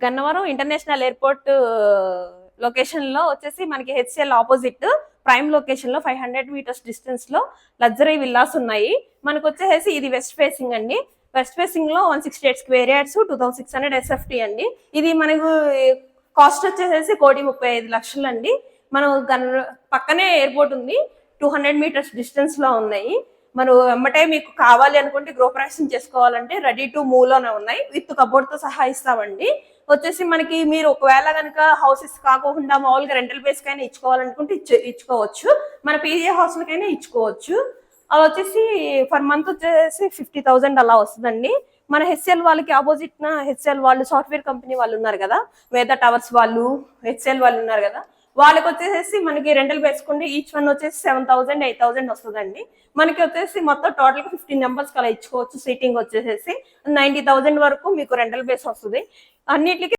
Gannavaram international airport location లో వచ్చేసి మనకి హెచ్సిఎల్ ఆపోజిట్ ప్రైమ్ లొకేషన్ లో 500 మీటర్స్ డిస్టెన్స్ లో లగ్జరీ విల్లాస్ ఉన్నాయి. మనకు వచ్చేసి ఇది వెస్ట్ ఫేసింగ్ అండి. వెస్ట్ ఫేసింగ్ లో 168 స్క్వేర్ యార్డ్స్ 2600 SFT అండి. ఇది మనకు కాస్ట్ వచ్చేసి 1,35,00,000 అండి. మనం పక్కనే ఎయిర్పోర్ట్ ఉంది, 200 మీటర్స్ డిస్టెన్స్ లో ఉన్నాయి. మనం వెంబటే మీకు కావాలి అనుకుంటే గృహప్రవేశం చేసుకోవాలంటే రెడీ టు మూవ్ లోనే ఉన్నాయి, విత్ కబోర్డ్ తో సహా ఇస్తామండి. వచ్చేసి మనకి మీరు ఒకవేళ కనుక హౌసెస్ కాకుండా మామూలుగా రెంటల్ బేస్ కైనా ఇచ్చుకోవాలనుకుంటే ఇచ్చుకోవచ్చు, మన పీజీ హాస్టల్ కైనా ఇచ్చుకోవచ్చు. అవి వచ్చేసి పర్ మంత్ వచ్చేసి 50,000 అలా వస్తుందండి. మన హెచ్సిఎల్ వాళ్ళకి ఆపోజిట్ హెచ్సిఎల్ వాళ్ళు సాఫ్ట్వేర్ కంపెనీ వాళ్ళు ఉన్నారు కదా, వేద టవర్స్ వాళ్ళు, హెచ్సిఎల్ వాళ్ళు ఉన్నారు కదా, వాళ్ళకి వచ్చేసి మనకి రెంటల్ వేసుకుంటే ఈచ్ వన్ వచ్చేసి 7,000 8,000 వస్తుందండి. మనకి వచ్చేసి మొత్తం టోటల్ గా 15 మెంబర్స్ అలా ఇచ్చుకోవచ్చు. సీటింగ్ వచ్చేసి 90,000 వరకు మీకు రెంటల్ బేస్ వస్తుంది. అన్నిటికీ